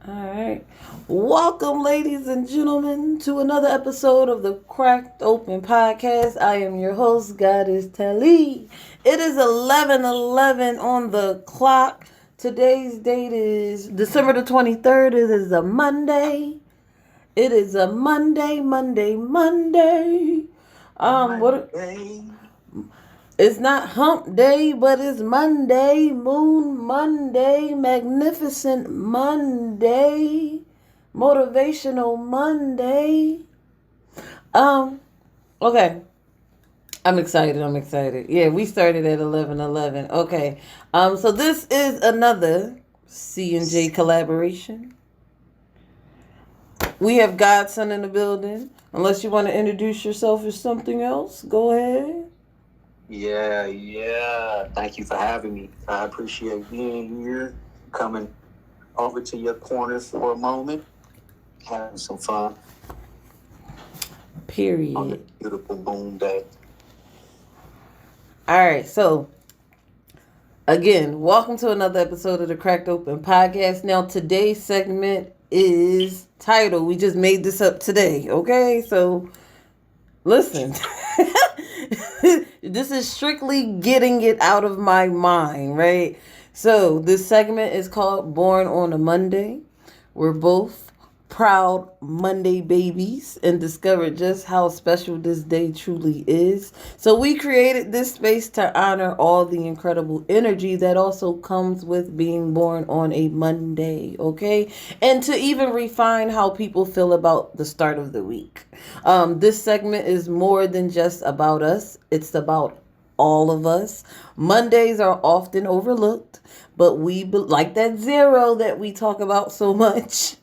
All right. Welcome, ladies and gentlemen, to another episode of the Cracked Open Podcast. I am your host, Goddess Tali. It is 11:11 on the clock. Today's date is December the 23rd. It is a Monday. It is a Monday. What? It's not hump day, but it's Monday, Moon Monday, Magnificent Monday, Motivational Monday. Okay. I'm excited. Yeah, we started at 11:11. Okay. So this is another C&J collaboration. We have GodSon in the building. Unless you want to introduce yourself as something else, go ahead. Yeah. Thank you for having me. I appreciate being here, coming over to your corner for a moment, having some fun Period. on this beautiful moon day. All right, so again, welcome to another episode of the Cracked Open Podcast. Now, today's segment is titled, we just made this up today, okay? So, listen. This is strictly getting it out of my mind, right? So, this segment is called Born on a Monday. We're both proud Monday babies and discovered just how special this day truly is. So we created this space to honor all the incredible energy that also comes with being born on a Monday, okay? And to even refine how people feel about the start of the week. This segment is more than just about us. It's about all of us. Mondays are often overlooked, but like that zero that we talk about so much.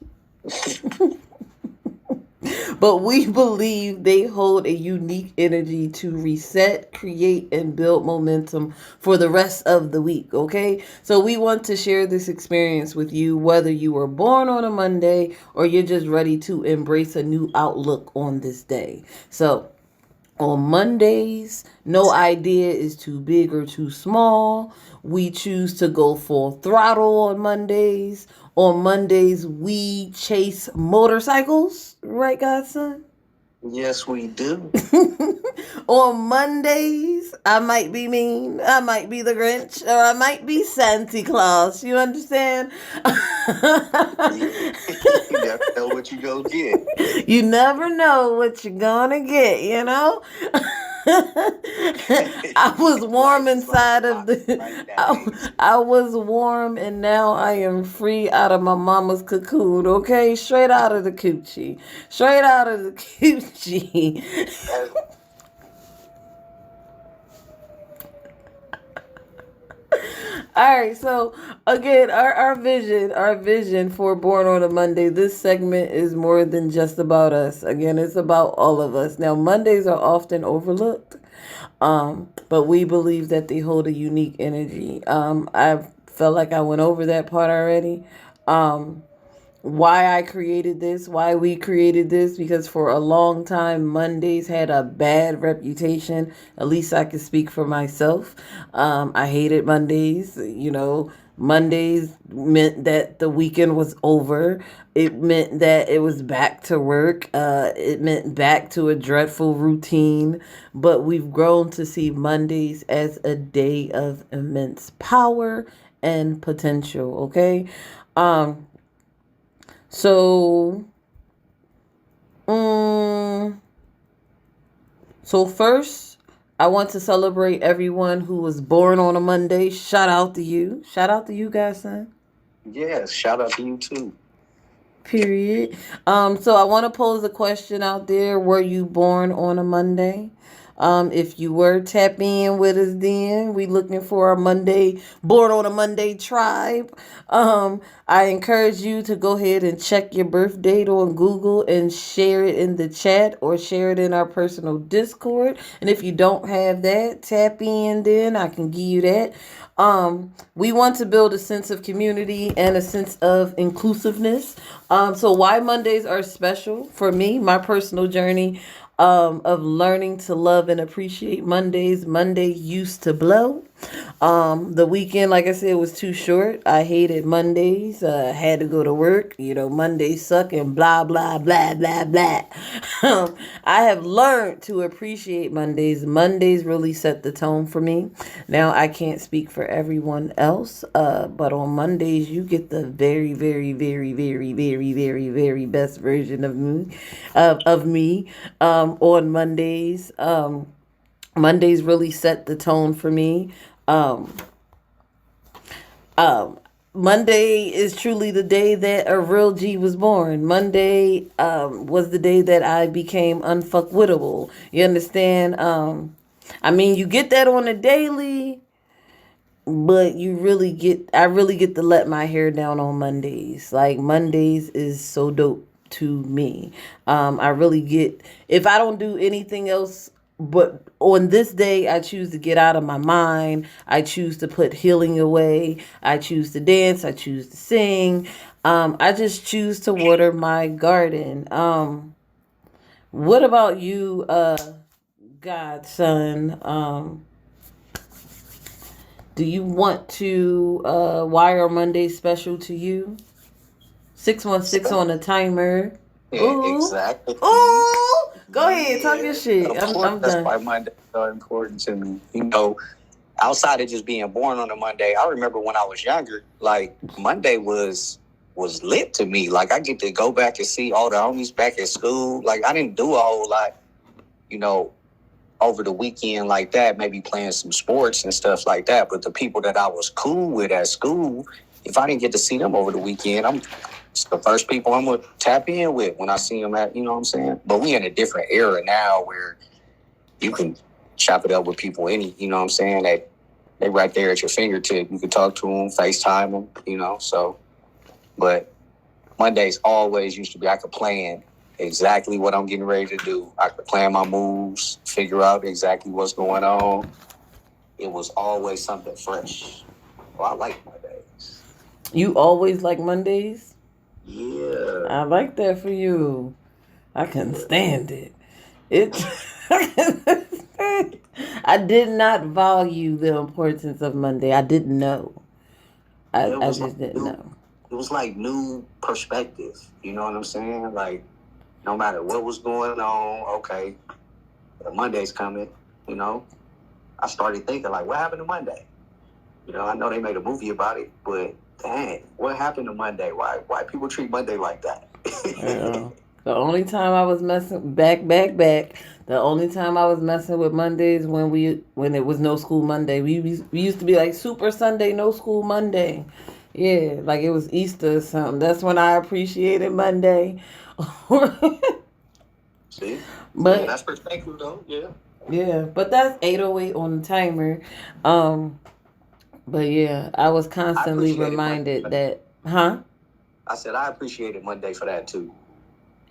But we believe they hold a unique energy to reset, create, and build momentum for the rest of the week, okay? So we want to share this experience with you, whether you were born on a Monday or you're just ready to embrace a new outlook on this day. So on Mondays, no idea is too big or too small. We choose to go full throttle on Mondays. On Mondays, we chase motorcycles, right, Godson? Yes, we do. On Mondays, I might be mean, I might be the Grinch, or I might be Santa Claus. You understand? You never know what you're going to get. You never know what you're gonna get, you know? I was warm inside of I was warm and now I am free out of my mama's cocoon, okay? Straight out of the coochie. Straight out of the coochie. All right, so again, our vision for Born on a Monday, this segment is more than just about us. Again, it's about all of us. Now, Mondays are often overlooked, but we believe that they hold a unique energy. I felt like I went over that part already. Why I created this, why we created this, because for a long time Mondays had a bad reputation. At least I can speak for myself. I hated Mondays. Mondays meant that the weekend was over. It meant that it was back to work. It meant back to a dreadful routine. But we've grown to see Mondays as a day of immense power and potential, okay? So, so first, I want to celebrate everyone who was born on a Monday. Shout out to you. Shout out to you guys, son. Yes, shout out to you too. Period. So I want to pose a question out there. Were you born on a Monday? If you were, tap in with us then. We looking for our Born on a Monday tribe. I encourage you to go ahead and check your birth date on Google and share it in the chat or share it in our personal Discord. And if you don't have that, tap in then. I can give you that. We want to build a sense of community and a sense of inclusiveness. So why Mondays are special for me, my personal journey of learning to love and appreciate Mondays. Monday used to blow. The weekend, like I said, was too short. I hated Mondays. Had to go to work. Mondays suck and blah blah blah blah blah. I have learned to appreciate Mondays. Mondays really set the tone for me. Now I can't speak for everyone else, but on Mondays you get the very, very, very, very, very, very, very best version of me. On Mondays. Mondays really set the tone for me. Um, um, Monday is truly the day that a real G was born. Monday was the day that I became unfuckwittable. You understand? I mean, you get that on a daily, but I really get to let my hair down on Mondays. Like Mondays is so dope to me. I really get, if I don't do anything else, but on this day I choose to get out of my mind. I choose to put healing away. I choose to dance. I choose to sing. I just choose to water my garden. What about you, Godson? Do you want to why are Mondays special to you? 616 on the timer. Yeah, Ooh. exactly. Ooh. Go ahead, talk your Yeah, shit. of course, I'm that's done. why Mondays are important to me. Outside of just being born on a Monday, I remember when I was younger, like Monday was lit to me. Like I get to go back and see all the homies back at school. Like I didn't do a whole lot, you know, over the weekend like that, maybe playing some sports and stuff like that. But the people that I was cool with at school, if I didn't get to see them over the weekend, it's the first people I'm gonna tap in with when I see them at, you know what I'm saying? But we in a different era now where you can chop it up with people you know what I'm saying? They right there at your fingertip. You can talk to them, FaceTime them, so, but Mondays always used to be, I could plan exactly what I'm getting ready to do. I could plan my moves, figure out exactly what's going on. It was always something fresh. Well, I like Mondays. You always like Mondays? Yeah. I like that for you. I can stand it. It I did not value the importance of Monday. I didn't know. I just didn't know. It was like new perspective. You know what I'm saying? Like no matter what was going on, okay, Monday's coming, you know. I started thinking like, what happened to Monday? I know they made a movie about it, but dang, what happened to Monday? Why people treat Monday like that? The only time I was messing back. The only time I was messing with Mondays when it was no school Monday. We used to be like Super Sunday, no school Monday. Yeah, like it was Easter or something. That's when I appreciated Monday. See, but that's perspective though. Yeah. Yeah, but that's 808 on the timer. Um, but yeah, I was constantly reminded that, huh? I said I appreciated Monday for that too.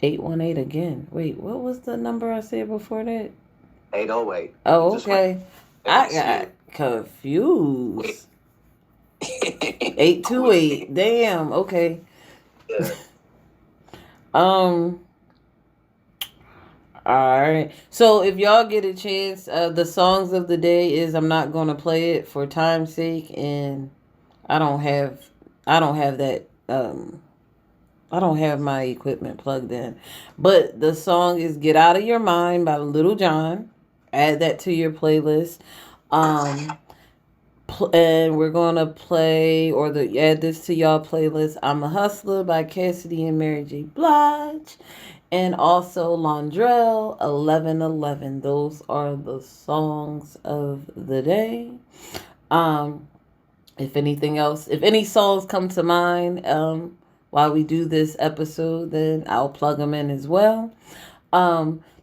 818 again. Wait, what was the number I said before that? 808. Oh, okay. I got confused. 828. Damn. Okay. Yeah. All right. So if y'all get a chance, the songs of the day is I'm not gonna play it for time's sake, and I don't have I don't have that I don't have my equipment plugged in. But the song is Get Out of Your Mind by Little John. Add that to your playlist. And we're gonna play add this to y'all playlist. I'm a Hustler by Cassidy and Mary J. Blige. And also Londrell 1111. Those are the songs of the day. If anything else, if any songs come to mind while we do this episode, then I'll plug them in as well.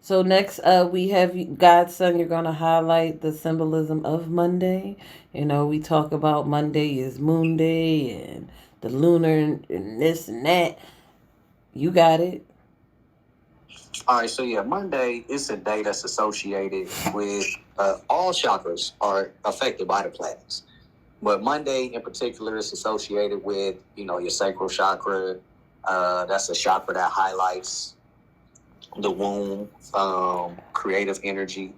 So next we have Godson. You're gonna highlight the symbolism of Monday. We talk about Monday is Moon Day and the lunar and this and that. You got it. All right, so yeah, Monday is a day that's associated with all chakras are affected by the planets. But Monday in particular is associated with, your sacral chakra. That's a chakra that highlights the womb, creative energy,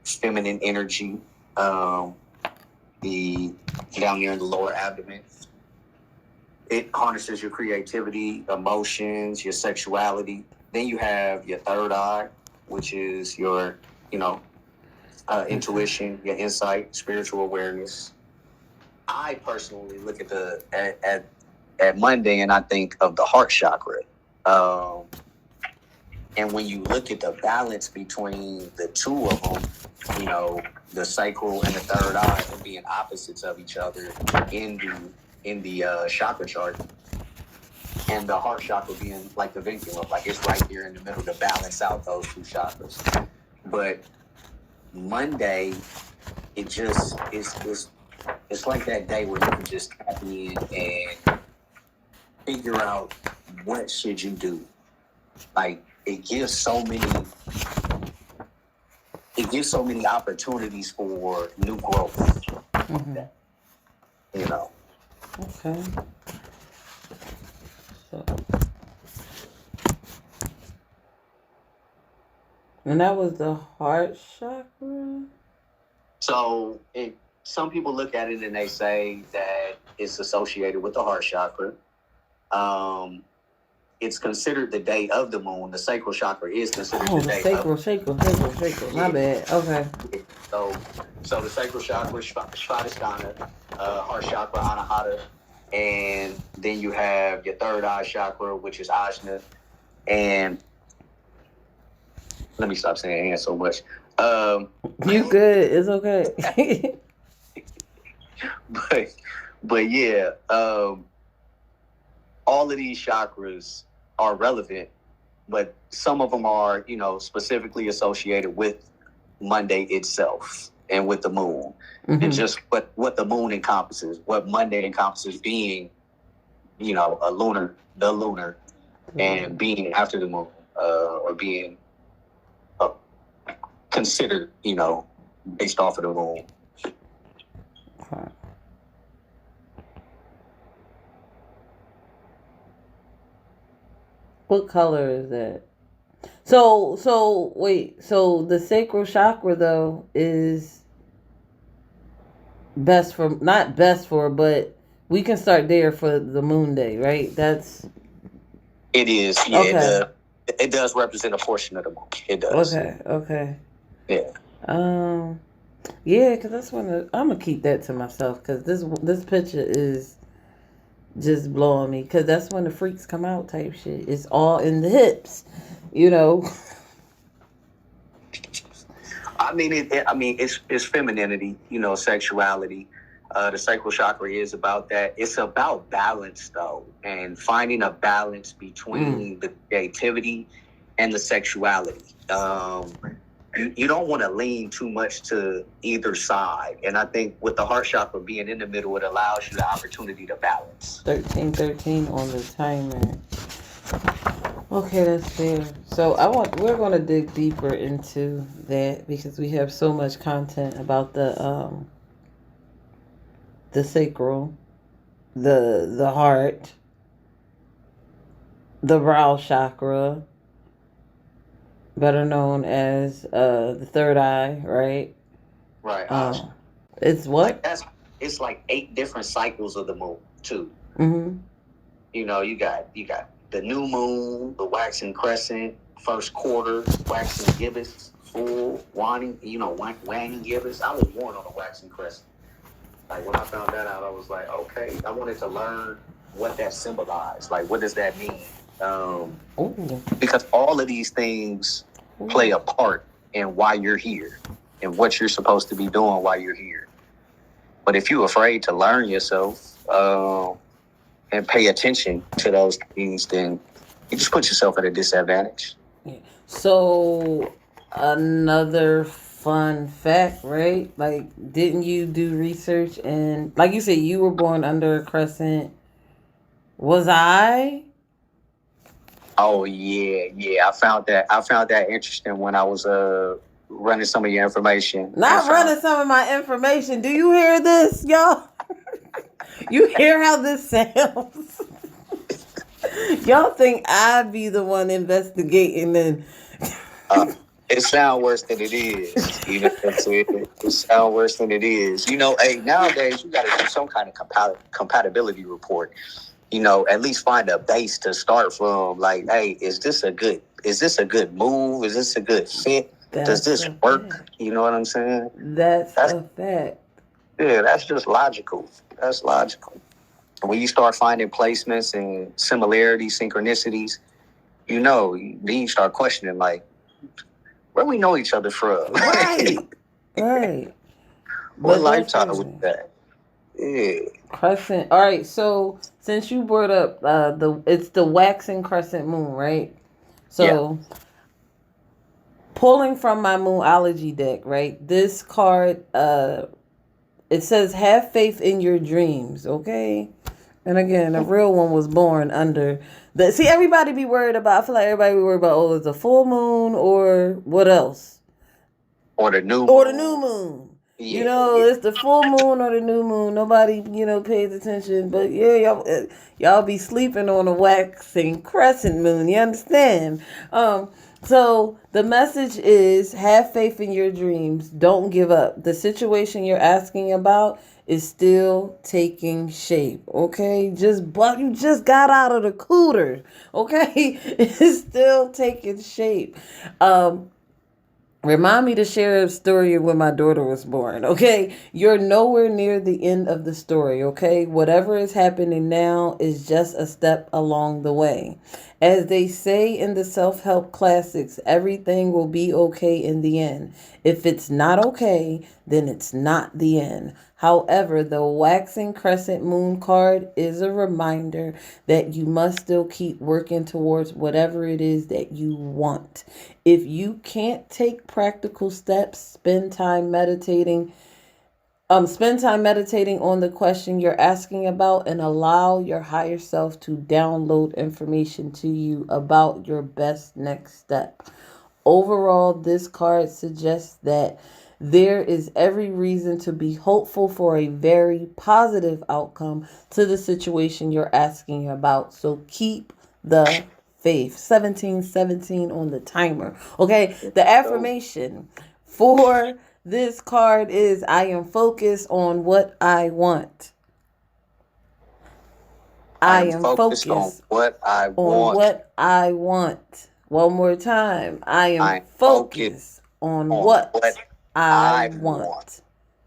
feminine energy, the down there in the lower abdomen. It harnesses your creativity, emotions, your sexuality. Then you have your third eye, which is your, intuition, your insight, spiritual awareness. I personally look at at Monday and I think of the heart chakra. Um, and when you look at the balance between the two of them, the sacral and the third eye and being opposites of each other in the chakra chart, and the heart chakra being like the vinculum, like it's right here in the middle to balance out those two chakras. But Monday, it just it's like that day where you can just tap in and figure out what should you do. Like it gives so many opportunities for new growth. Mm-hmm. Okay. So, and that was the heart chakra. So some people look at it and they say that it's associated with the heart chakra. It's considered the day of the moon. The sacral chakra is considered the day sacral. My bad. Okay. So the sacral chakra, Svadhisthana, heart chakra, Anahata, and then you have your third eye chakra, which is Ajna, and let me stop saying and so much. You good? It's okay. but yeah, all of these chakras are relevant, but some of them are, specifically associated with Monday itself and with the moon. Mm-hmm. And just what the moon encompasses, what Monday encompasses being, the lunar, mm-hmm. and being after the moon, or being considered, based off of the moon. Okay. What color is that? So wait. So the sacral chakra though is not best for, but we can start there for the moon day, right? It is. Yeah. Okay. It does represent a portion of the moon. It does. Okay. Yeah. Yeah, because that's I'm gonna keep that to myself because this picture is just blowing me because that's when the freaks come out type shit. It's all in the hips, I mean, it's femininity, sexuality. The sacral chakra is about that. It's about balance, though, and finding a balance between the creativity and the sexuality. You don't want to lean too much to either side. And I think with the heart chakra being in the middle, it allows you the opportunity to balance. 13 on the timer. Okay, that's fair. So we're going to dig deeper into that because we have so much content about the sacral, the heart, the brow chakra, better known as the third eye, right? Right. It's what? It's like 8 different cycles of the moon too. Mm-hmm. You got the new moon, the waxing crescent, first quarter, waxing gibbous, full, waning gibbous. I was born on a waxing crescent. Like when I found that out, I was like, okay, I wanted to learn what that symbolized. Like, what does that mean? Because all of these things play a part in why you're here and what you're supposed to be doing while you're here. But if you're afraid to learn yourself and pay attention to those things, then you just put yourself at a disadvantage. Yeah. So another fun fact, right? Like, didn't you do research and, like you said, you were born under a crescent? Was I? Oh yeah. I found that interesting when I was running some of your information. Not running some of my information. Do you hear this, y'all? You hear how this sounds? Y'all think I'd be the one investigating and It sounds worse than it is. You know what I'm saying? It sounds worse than it is. Hey, nowadays you got to do some kind of compatibility report. At least find a base to start from. Like, hey, is this a good move? Is this a good fit? Does That's this a work? fact. You know what I'm saying? That's That's a fact. Yeah, that's just logical. That's logical. When you start finding placements and similarities, synchronicities, then you start questioning like, where we know each other from? Right. Right. What But lifetime was definitely. that? Yeah. Crescent. All right. So since you brought up it's the waxing crescent moon, right? Yeah. So pulling from my Moonology deck, right? This card, it says have faith in your dreams, okay? And again, a real one was born under the. See, everybody be worried about. I feel like everybody be worried about. Oh, it's a full moon or what else? Or the new Or the moon. new moon. Yeah. It's the full moon or the new moon. Nobody, pays attention. But yeah, y'all be sleeping on a waxing crescent moon. You understand? So the message is have faith in your dreams. Don't give up. The situation you're asking about is still taking shape. Okay, but you just got out of the cooter. Okay, it's still taking shape. Remind me to share a story when my daughter was born, okay? You're nowhere near the end of the story, okay? Whatever is happening now is just a step along the way. As they say in the self help classics, everything will be okay in the end. If it's not okay, then it's not the end. However, the waxing crescent moon card is a reminder that you must still keep working towards whatever it is that you want. If you can't take practical steps, spend time meditating on the question you're asking about and allow your higher self to download information to you about your best next step. Overall, this card suggests that there is every reason to be hopeful for a very positive outcome to the situation you're asking about. So keep the faith. 1717 on the timer. Okay, the affirmation for this card is I am focused on what I want. I am Focused on focused what I on want. what I want. One more time. I am I'm focused focused on on what what I I want. want.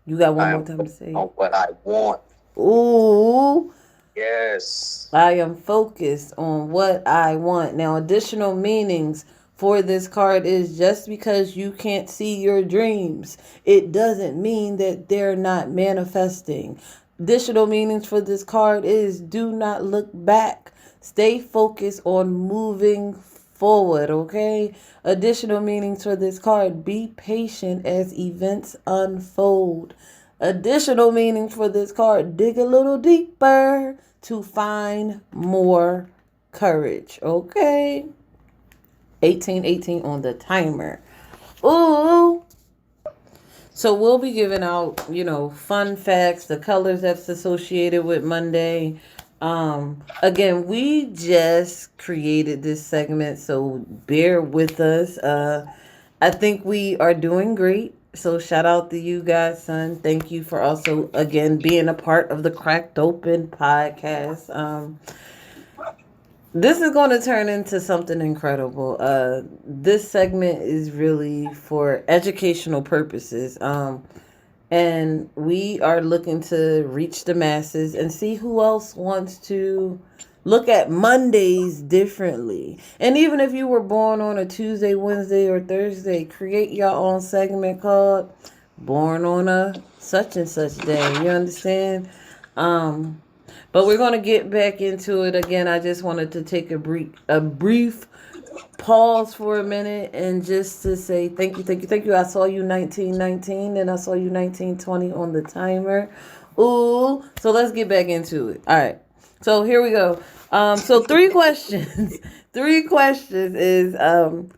You got one I more am time to focused say on it. what I want. Ooh, Yes. I am focused on what I want. Now, additional meanings for this card is just because you can't see your dreams, it doesn't mean that they're not manifesting. Additional meanings for this card is do not look back. Stay focused on moving forward, okay? Additional meanings for this card be patient as events unfold. Additional meanings for this card dig a little deeper to find more courage, okay? 1818 on the timer. Ooh. So we'll be giving out, fun facts, the colors that's associated with Monday. Again, we just created this segment, so bear with us. I think we are doing great. So shout out to you guys, son. Thank you for also again being a part of the Cracked Open podcast. This is going to turn into something incredible. This segment is really for educational purposes. And we are looking to reach the masses and see who else wants to look at Mondays differently. And even if you were born on a Tuesday, Wednesday, or Thursday, create your own segment called Born on a Such and Such Day. You understand? But we're going to get back into it again. I just wanted to take a brief pause for a minute and just to say thank you, thank you, thank you. I saw you 1919 and I saw you 1920 on the timer. Ooh, so let's get back into it. All right. So here we go. So three questions. Three questions is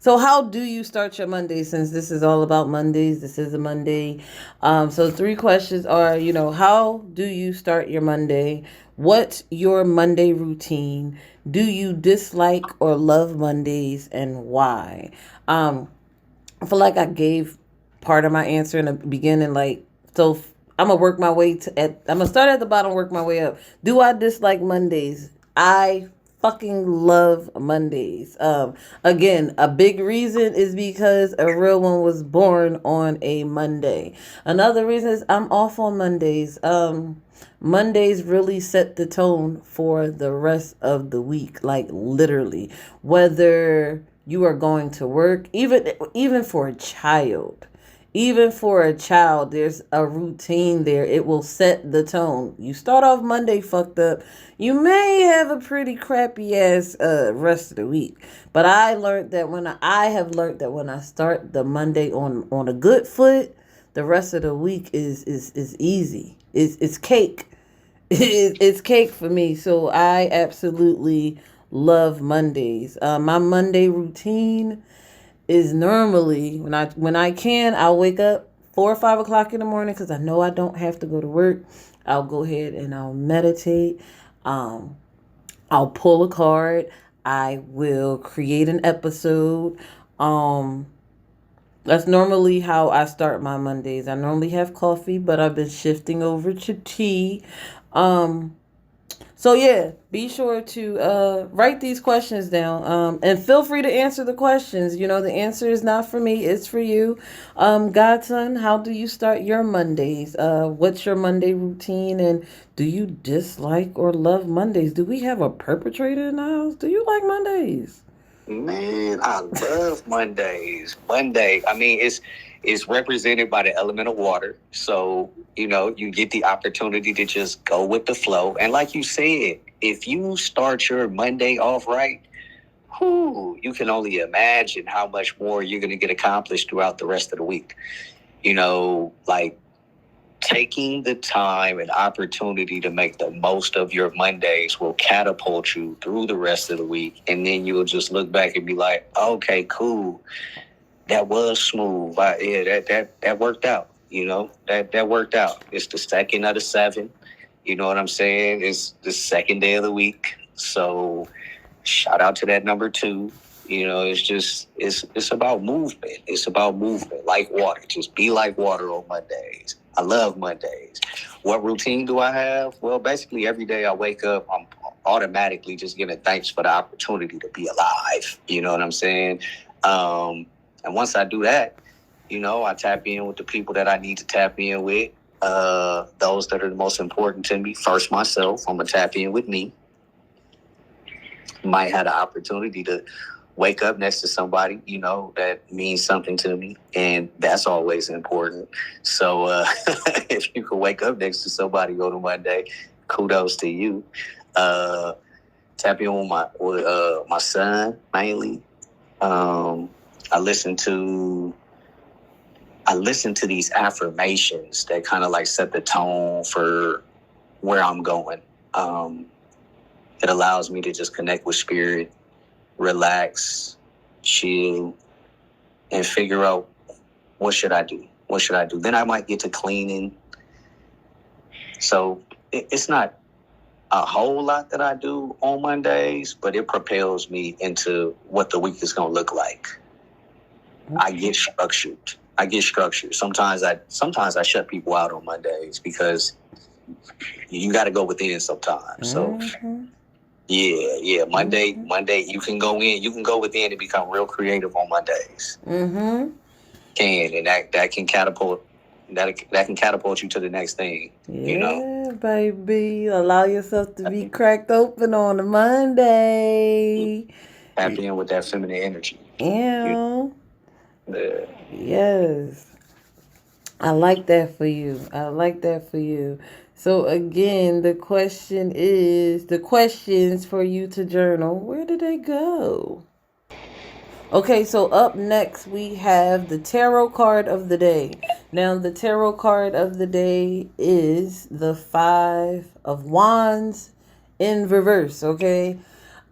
so how do you start your Monday since this is all about Mondays? This is a Monday. So three questions are, how do you start your Monday? What's your Monday routine? Do you dislike or love Mondays and why? Um I feel like I gave part of my answer in the beginning. Like, so I'm gonna work my way I'm gonna start at the bottom, work my way up. Do I dislike Mondays? I fucking love Mondays. Again, a big reason is because a real one was born on a Monday. Another reason is I'm off on Mondays. Mondays really set the tone for the rest of the week, like literally. Whether you are going to work, even for a child, there's a routine there. It will set the tone. You start off Monday fucked up, you may have a pretty crappy ass rest of the week. But I have learned that when I start the Monday on a good foot, the rest of the week is easy. It's cake. It's cake for me. So I absolutely love Mondays. My Monday routine is normally I'll wake up 4 or 5 o'clock in the morning because I know I don't have to go to work. I'll go ahead and I'll meditate. Um, I'll pull a card. I will create an episode. Um, that's normally how I start my Mondays. I normally have coffee, but I've been shifting over to tea. Um, so yeah, be sure to write these questions down, and feel free to answer the questions. You know, the answer is not for me; it's for you. Godson, how do you start your Mondays? What's your Monday routine, and do you dislike or love Mondays? Do we have a perpetrator in the house? Do you like Mondays? Man, I love Mondays. Monday, I mean, it's represented by the element of water. So, you get the opportunity to just go with the flow. And like you said, if you start your Monday off right, you can only imagine how much more you're going to get accomplished throughout the rest of the week. Like taking the time and opportunity to make the most of your Mondays will catapult you through the rest of the week. And then you'll just look back and be like, okay, cool. That was smooth. That worked out. That worked out. It's the second of the 7. You know what I'm saying? It's the second day of the week. So shout out to that number 2. It's about movement. It's about movement, like water. Just be like water on Mondays. I love Mondays. What routine do I have? Well, basically every day I wake up, I'm automatically just giving thanks for the opportunity to be alive. You know what I'm saying? And once I do that, I tap in with the people that I need to tap in with. Those that are the most important to me. First, myself. I'm going to tap in with me. Might have the opportunity to wake up next to somebody, that means something to me. And that's always important. So if you can wake up next to somebody on a Monday, kudos to you. Tap in with my son, mainly. I listen to these affirmations that kind of like set the tone for where I'm going. It allows me to just connect with spirit, relax, chill, and figure out what should I do. What should I do? Then I might get to cleaning. So it's not a whole lot that I do on Mondays, but it propels me into what the week is going to look like. I get structured. Sometimes I shut people out on Mondays because you got to go within sometimes. So yeah. Monday, you can go within and become real creative on Mondays. And that can catapult you to the next thing. Yeah, baby. Allow yourself to be cracked open on a Monday. Tap in with that feminine energy. Yeah. Yes. I like that for you. So again, the questions for you to journal. Where did they go? Okay, so up next we have the tarot card of the day. Now, the tarot card of the day is the 5 of Wands in reverse, okay?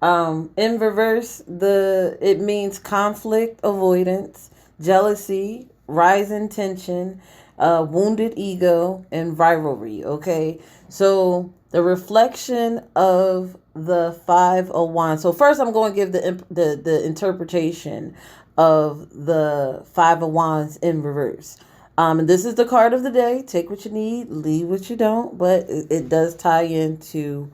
In reverse, it means conflict avoidance, jealousy, rising tension, wounded ego, and rivalry, okay? So the reflection of the 5 of Wands. So first I'm going to give the interpretation of the Five of Wands in reverse. And this is the card of the day. Take what you need, leave what you don't, but it does tie into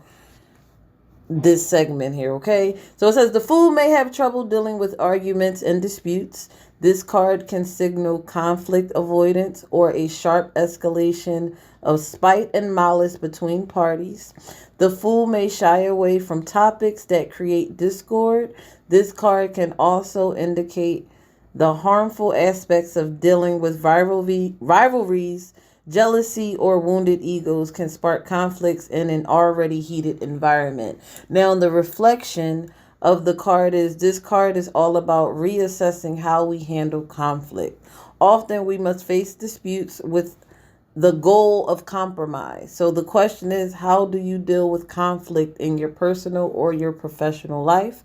this segment here, okay? So it says the fool may have trouble dealing with arguments and disputes. This card can signal conflict avoidance or a sharp escalation of spite and malice between parties. The fool may shy away from topics that create discord. This card can also indicate the harmful aspects of dealing with rivalries. Jealousy or wounded egos can spark conflicts in an already heated environment. Now, the reflection of the card is this card is all about reassessing how we handle conflict. Often we must face disputes with the goal of compromise. So the question is, how do you deal with conflict in your personal or your professional life?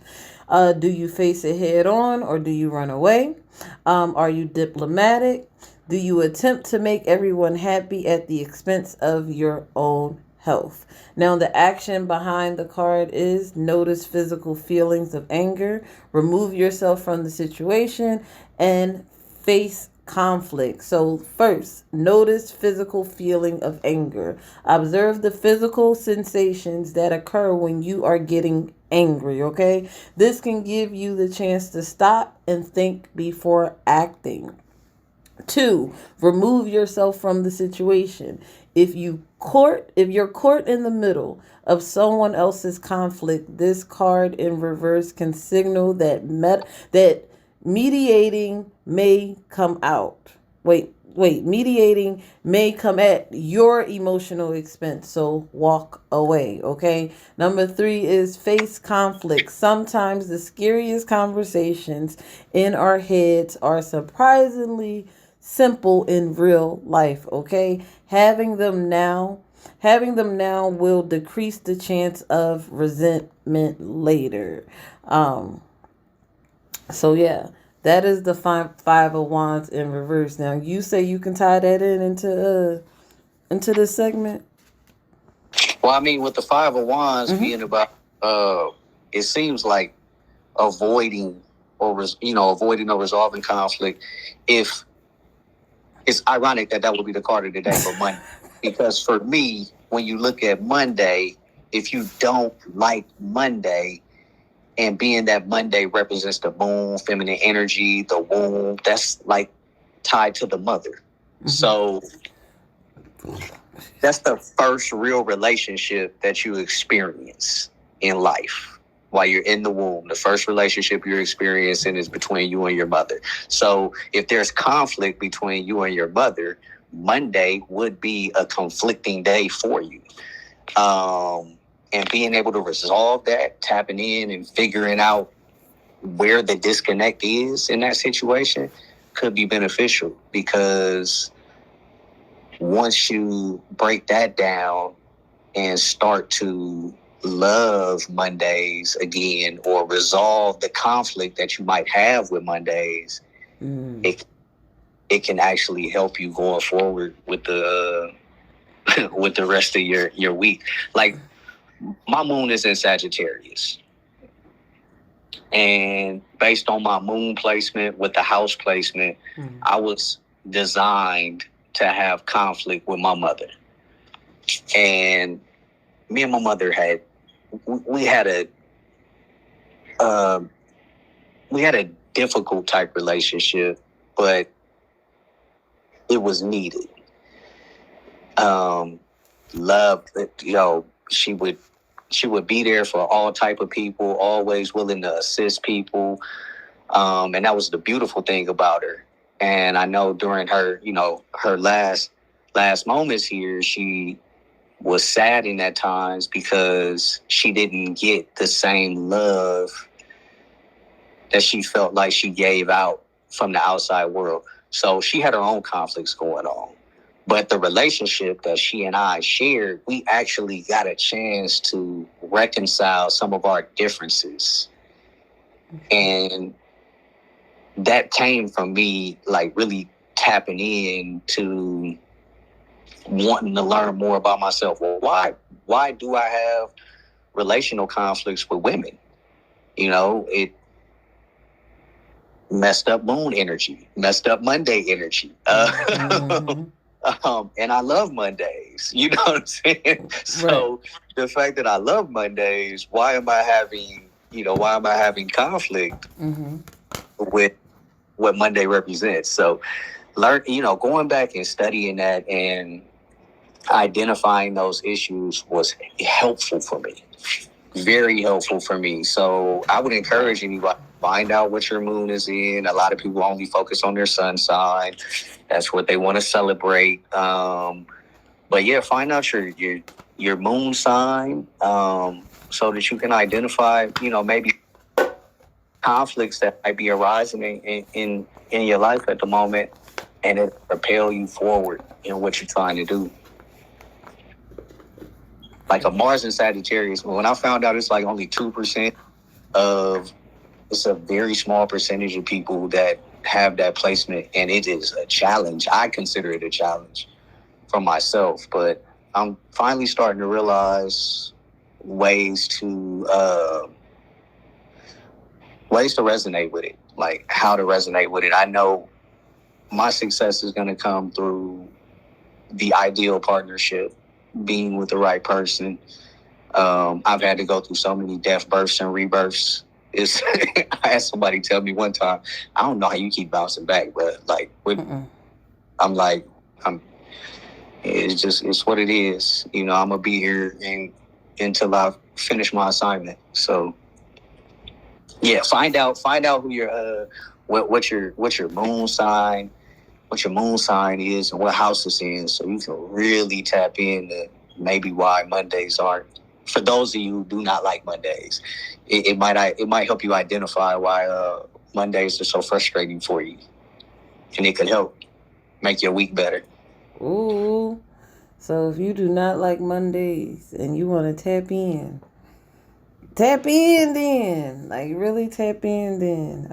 Do you face it head on or do you run away? Are you diplomatic? Do you attempt to make everyone happy at the expense of your own health? Now, the action behind the card is notice physical feelings of anger, remove yourself from the situation, and face conflict. So first, notice physical feeling of anger. Observe the physical sensations that occur when you are getting angry, okay? This can give you the chance to stop and think before acting. 2, remove yourself from the situation. If you're caught in the middle of someone else's conflict, this card in reverse can signal that mediating may come out. Mediating may come at your emotional expense, so walk away, okay? Number 3 is face conflict. Sometimes the scariest conversations in our heads are surprisingly simple in real life, okay? Having them now will decrease the chance of resentment later. So yeah, that is the five of wands in reverse. Now you say you can tie that into this segment. Well, I mean, with the Five of Wands being about, it seems like avoiding avoiding or resolving conflict. If it's ironic that that would be the card of the day for Monday, because for me, when you look at Monday, if you don't like Monday, and being that Monday represents the moon, feminine energy, the womb, that's like tied to the mother. So that's the first real relationship that you experience in life while you're in the womb. The first relationship you're experiencing is between you and your mother. So if there's conflict between you and your mother, Monday would be a conflicting day for you. And being able to resolve that, tapping in and figuring out where the disconnect is in that situation could be beneficial, because once you break that down and start to love Mondays again, or resolve the conflict that you might have with Mondays, it can actually help you going forward with the with the rest of your week. Like, my moon is in Sagittarius, and based on my moon placement with the house placement, I was designed to have conflict with my mother. And me and my mother we had a difficult type relationship, but it was needed. Love, she would be there for all type of people, always willing to assist people. And that was the beautiful thing about her. And I know during her last moments here, she was saddened at times because she didn't get the same love that she felt like she gave out from the outside world. So she had her own conflicts going on. But the relationship that she and I shared, we actually got a chance to reconcile some of our differences. And that came from me, like, really tapping in to wanting to learn more about myself. Well, why do I have relational conflicts with women? messed up moon energy, messed up Monday energy. Mm-hmm. And I love Mondays. You know what I'm saying? Right. So the fact that I love Mondays, why am I having conflict Mm-hmm. with what Monday represents? So going back and studying that and identifying those issues was helpful for me. Very helpful for me. So I would encourage anybody, find out what your moon is in. A lot of people only focus on their sun sign. That's what they want to celebrate. But yeah, find out your moon sign, so that you can identify, maybe conflicts that might be arising in your life at the moment, and it propel you forward in what you're trying to do. Like a Mars and Sagittarius, when I found out it's like only 2% of, it's a very small percentage of people that have that placement, and it is a challenge. I consider it a challenge for myself, but I'm finally starting to realize ways to resonate with it, like how to resonate with it. I know my success is going to come through the ideal partnership, being with the right person. I've had to go through so many death, births, and rebirths. It's I had somebody tell me one time, I don't know how you keep bouncing back, but like, I'm like, I'm. It's what it is. I'm gonna be here until I finish my assignment. So yeah, find out who your what's your moon sign, what your moon sign is, and what house it's in, so you can really tap into maybe why Mondays aren't. For those of you who do not like Mondays, it might help you identify why Mondays are so frustrating for you, and it could help make your week better. Ooh. So if you do not like Mondays and you want to tap in then. Like really tap in then.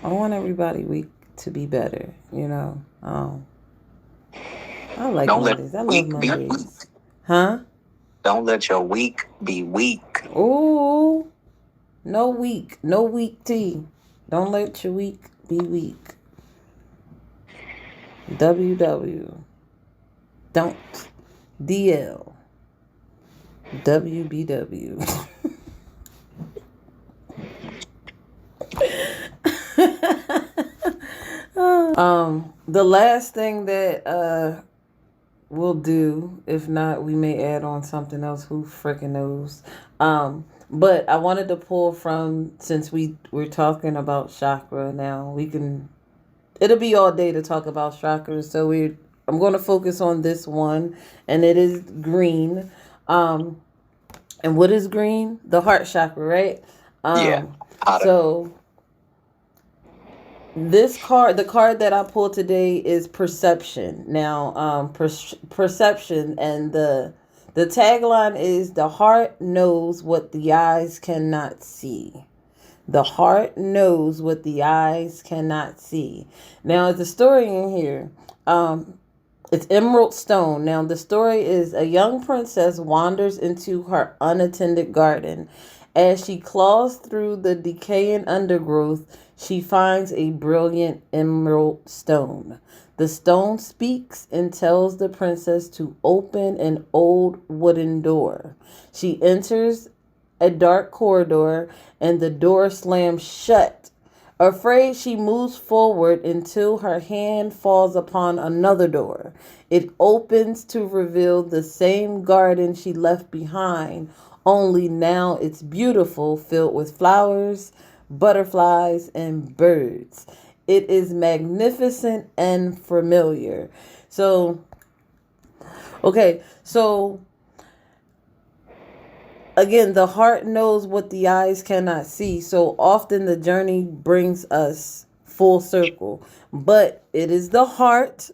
I want everybody week to be better, I like Don't let Mondays. I love week be Mondays. Huh? Don't let your week be weak. Ooh. No weak. No weak tea. Don't let your week be weak. WW. Don't. DL. WBW. The last thing that we'll do, if not, we may add on something else. Who freaking knows? But I wanted to pull from, since we're talking about chakra now, it'll be all day to talk about chakras. So I'm going to focus on this one, and it is green. And what is green? The heart chakra, right? Yeah. So the card that I pulled today is perception. Now, perception, and the tagline is the heart knows what the eyes cannot see. The heart knows what the eyes cannot see. Now, the story in here, it's Emerald Stone. Now, the story is a young princess wanders into her unattended garden. As she claws through the decaying undergrowth, she finds a brilliant emerald stone. The stone speaks and tells the princess to open an old wooden door. She enters a dark corridor, and the door slams shut. Afraid, she moves forward until her hand falls upon another door. It opens to reveal the same garden she left behind, only now it's beautiful, filled with flowers, butterflies, and birds. It is magnificent and familiar. So, okay, so again, the heart knows what the eyes cannot see. So often the journey brings us full circle. But it is the heart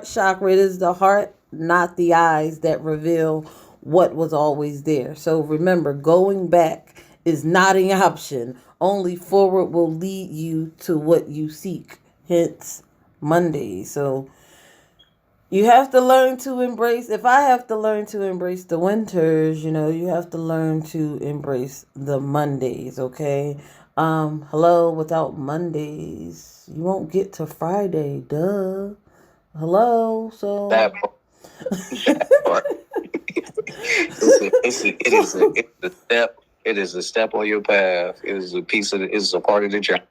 chakra, it is the heart, not the eyes, that reveal what was always there. So remember, going back is not an option. Only forward will lead you to what you seek. Hence Monday. So you have to learn to embrace, if I have to learn to embrace the winters, you have to learn to embrace the Mondays, okay? Hello, without Mondays, you won't get to Friday. Duh. Hello, That so. part. That part. It's a step. It is a step on your path. It is a piece of. It is a part of the journey.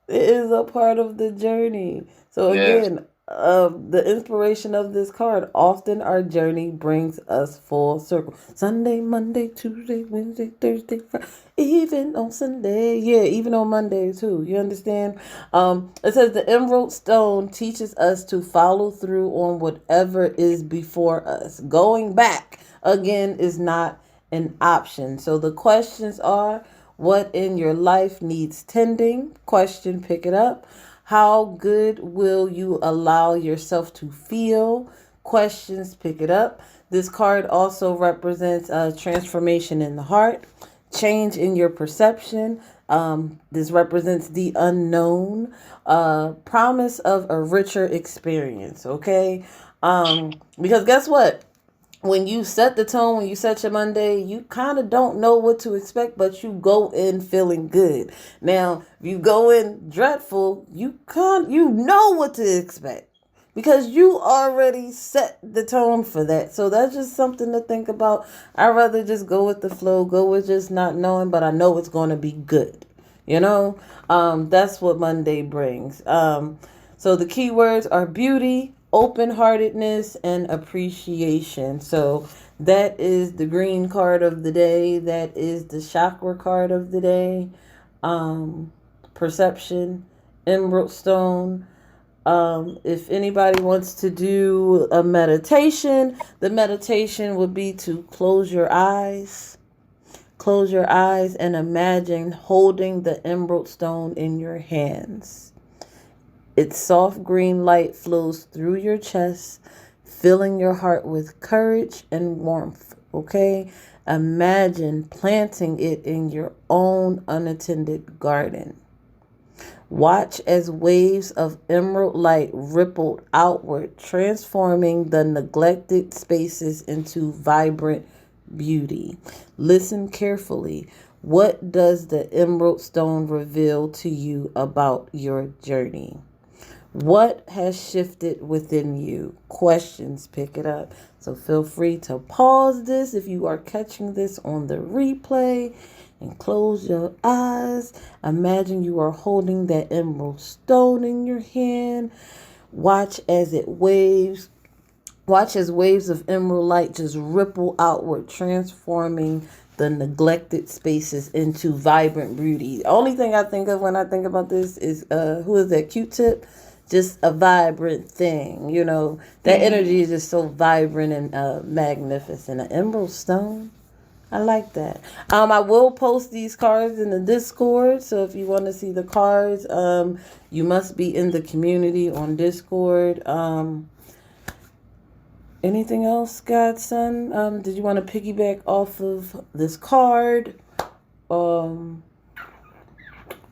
It is a part of the journey. So Yes. again, the inspiration of this card, often our journey brings us full circle. Sunday, Monday, Tuesday, Wednesday, Thursday, Friday, even on Sunday. Yeah, even on Monday too. You understand? It says the emerald stone teaches us to follow through on whatever is before us. Going back again is not an option. So the questions are, what in your life needs tending? Question, pick it up. How good will you allow yourself to feel? Questions, pick it up. This card also represents a transformation in the heart, change in your perception. This represents the unknown, promise of a richer experience. Okay, because guess what? When you set the tone, when you set your Monday, you kind of don't know what to expect, but you go in feeling good. Now, if you go in dreadful, you know what to expect because you already set the tone for that. So that's just something to think about. I'd rather just go with the flow, go with just not knowing, but I know it's going to be good. You know, that's what Monday brings. So the keywords are beauty, open heartedness, and appreciation. So that is the green card of the day. That is the chakra card of the day. Perception, emerald stone. If anybody wants to do a meditation, the meditation would be to close your eyes. Close your eyes and imagine holding the emerald stone in your hands. Its soft green light flows through your chest, filling your heart with courage and warmth. Okay? Imagine planting it in your own unattended garden. Watch as waves of emerald light rippled outward, transforming the neglected spaces into vibrant beauty. Listen carefully. What does the emerald stone reveal to you about your journey? What has shifted within you? Questions, pick it up. So feel free to pause this if you are catching this on the replay and close your eyes. Imagine you are holding that emerald stone in your hand. Watch as it waves. Watch as waves of emerald light just ripple outward, transforming the neglected spaces into vibrant beauty. The only thing I think of when I think about this is who is that? Q-Tip? Just a vibrant thing, you know. That energy is just so vibrant and magnificent. An emerald stone. I like that. I will post these cards in the Discord. So if you want to see the cards, you must be in the community on Discord. Anything else, Godson? Did you want to piggyback off of this card, or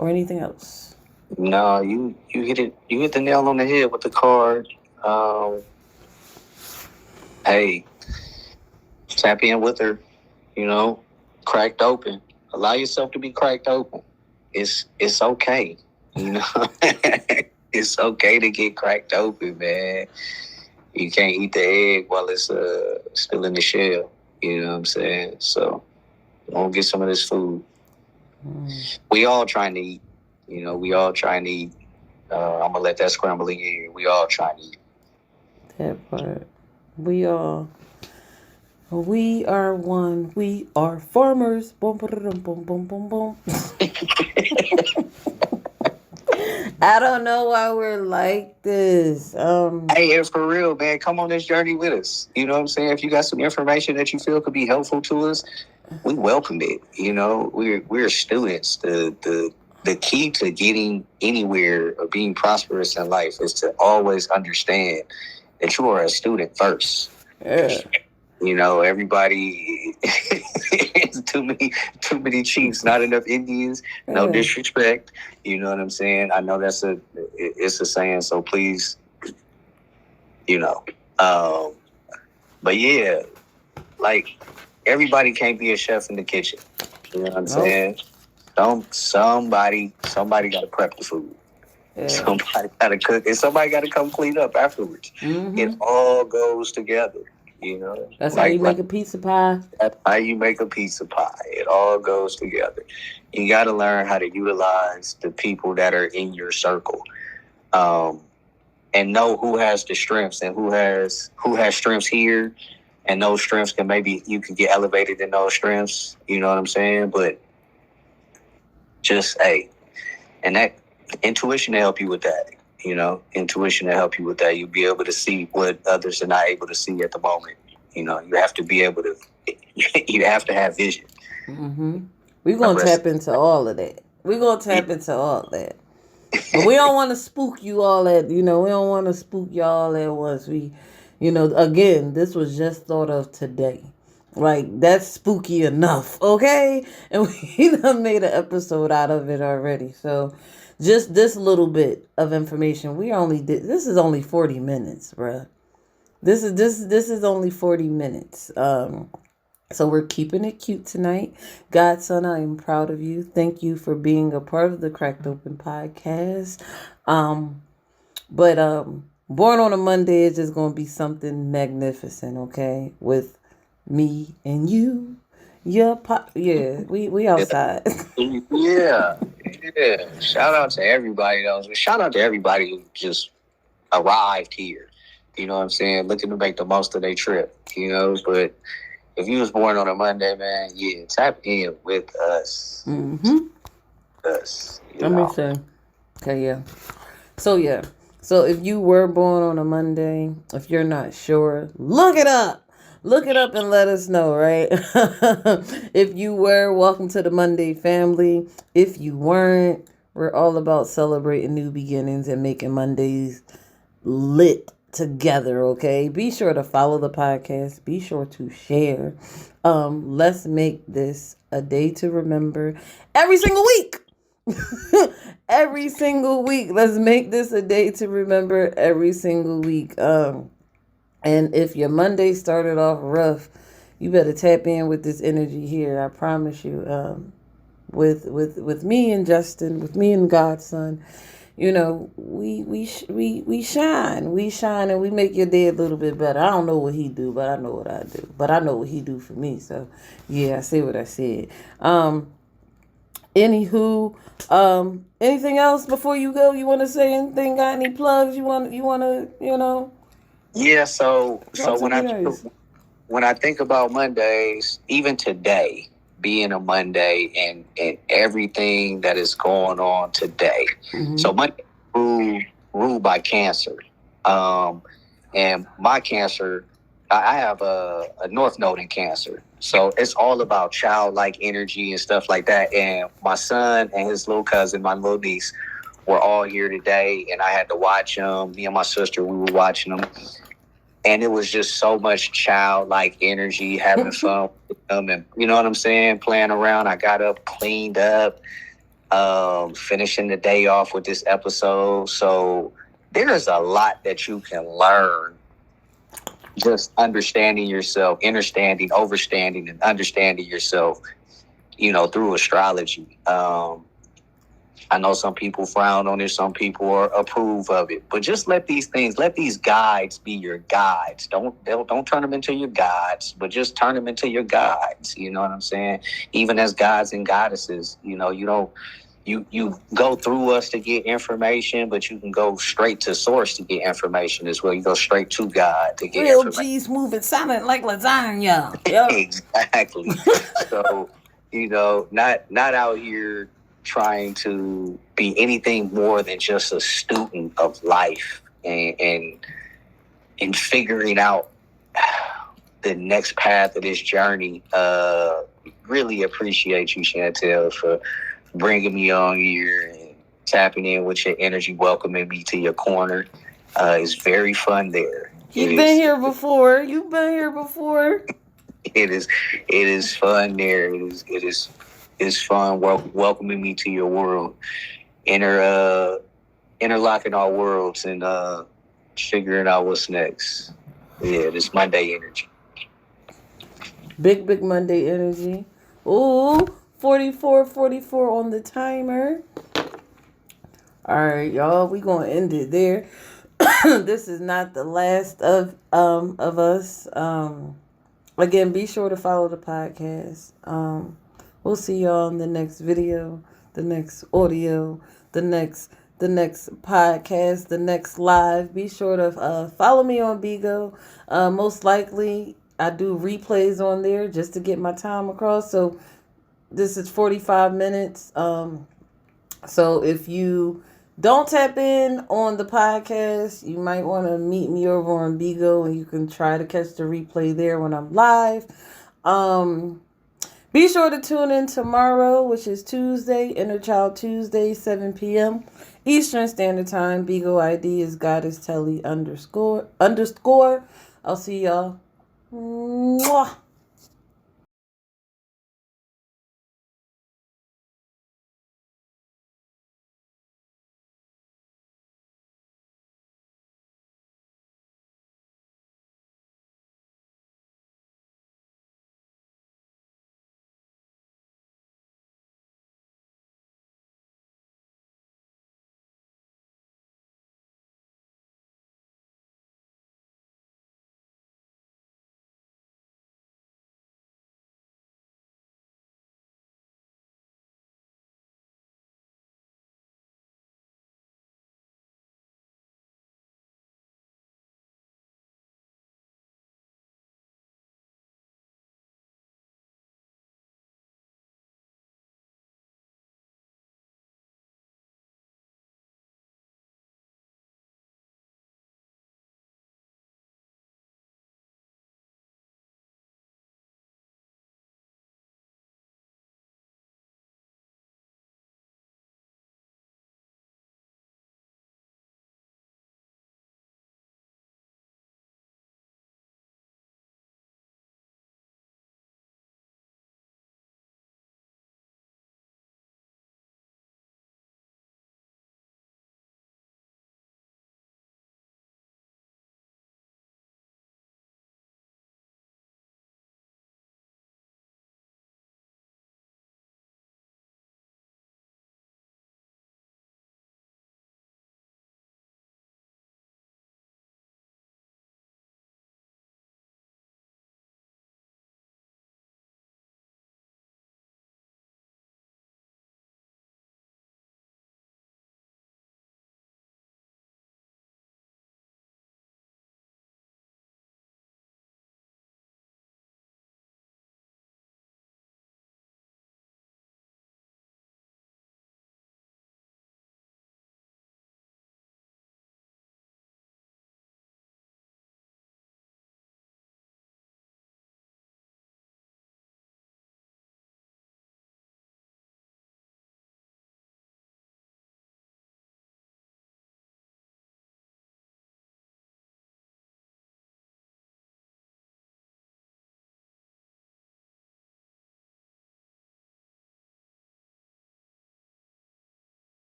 anything else? No, you hit it. You hit the nail on the head with the card. Um, hey, tap in with her. You know, cracked open. Allow yourself to be cracked open. It's okay. You know, it's okay to get cracked open, man. You can't eat the egg while it's still in the shell. You know what I'm saying? So, don't get some of this food. We all trying to eat. You know, we all trying to eat. I'm gonna let that scramble in your ear. We all trying to eat. That part. We are. We are one. We are farmers. Boom, boom, boom, boom, boom, boom. I don't know why we're like this. Hey, and for real, man, come on this journey with us. You know what I'm saying? If you got some information that you feel could be helpful to us, we welcome it. You know, we're students. The key to getting anywhere or being prosperous in life is to always understand that you are a student first. Yeah. You know, everybody it's too many chiefs, not enough Indians. No Yeah. disrespect. You know what I'm saying? I know it's a saying, so please, you know. But yeah, like everybody can't be a chef in the kitchen. You know what I'm Nope. saying? Somebody got to prep the food. Yeah. Somebody got to cook, and somebody got to come clean up afterwards. Mm-hmm. It all goes together, you know. That's how you make a pizza pie. That's how you make a pizza pie. It all goes together. You got to learn how to utilize the people that are in your circle, and know who has the strengths and who has strengths here, and those strengths you can get elevated in those strengths. You know what I'm saying? But just and that intuition to help you with that. You know, intuition to help you with that. You'll be able to see what others are not able to see at the moment. You know, you have to be able to. You have to have vision. Mm-hmm. We're gonna tap into all of that. We're gonna tap into all that. But we don't want to spook you all we don't want to spook y'all at once. Again, this was just thought of today. Like, that's spooky enough, okay? And we done made an episode out of it already. So, just this little bit of information. This is only 40 minutes, bruh. This is only 40 minutes. So we're keeping it cute tonight. GodSon, I am proud of you. Thank you for being a part of the Cracked Open podcast. But Born on a Monday is just going to be something magnificent, okay? With me and you. Yeah, we outside. Yeah. Shout out to everybody else. Shout out to everybody who just arrived here. You know what I'm saying? Looking to make the most of their trip, but if you was born on a Monday, man, yeah, tap in with us. Mm-hmm. Us. Let me see. Okay, yeah. So if you were born on a Monday, if you're not sure, look it up. Look it up and let us know, right? If you were, welcome to the Monday family. If you weren't, we're all about celebrating new beginnings and making Mondays lit together, okay? Be sure to follow the podcast. Be sure to share. Let's make this a day to remember every single week. Every single week. Let's make this a day to remember every single week. And if your Monday started off rough, you better tap in with this energy here. I promise you. With me and Justin, with me and GodSon, we shine and we make your day a little bit better. I don't know what he do, but I know what I do. But I know what he do for me. So yeah, I say what I said. Anywho, anything else before you go? You want to say anything? Got any plugs? You want to, Yeah. So when I think about Mondays, even today being a Monday and everything that is going on today. Mm-hmm. So Monday ruled by Cancer. And my Cancer, I have a North Node in Cancer. So it's all about childlike energy and stuff like that. And my son and his little cousin, my little niece, were all here today. And I had to watch them. Me and my sister, we were watching them. And it was just so much childlike energy, having fun with them, and you know what I'm saying, playing around. I got up, cleaned up, finishing the day off with this episode. So there is a lot that you can learn just understanding yourself, understanding, overstanding, and understanding yourself, through astrology. I know some people frown on it, some people approve of it, but just let these guides be your guides. Don't turn them into your gods, but just turn them into your guides. You know what I'm saying? Even as gods and goddesses, you go through us to get information, but you can go straight to source to get information as well. You go straight to God to get real information. Cheese moving silent like lasagna. Yep. Exactly. So, not out here trying to be anything more than just a student of life and figuring out the next path of this journey. Really appreciate you, Chantel, for bringing me on here and tapping in with your energy, welcoming me to your corner. It's very fun there. You've been here before. It is fun there. It's fun welcoming me to your world, interlocking our worlds and figuring out what's next. Yeah, this Monday energy. Big Monday energy. Ooh, 40 44:44 on the timer. All right, y'all. We gonna end it there. This is not the last of us. Again, be sure to follow the podcast. We'll see y'all in the next video, the next audio, the next podcast, the next live. Be sure to follow me on Bigo. Most likely, I do replays on there just to get my time across. So this is 45 minutes. So if you don't tap in on the podcast, you might want to meet me over on Bigo, and you can try to catch the replay there when I'm live. Be sure to tune in tomorrow, which is Tuesday, Inner Child Tuesday, 7 p.m. Eastern Standard Time. Bigo ID is Goddess Telly __. I'll see y'all. Mwah.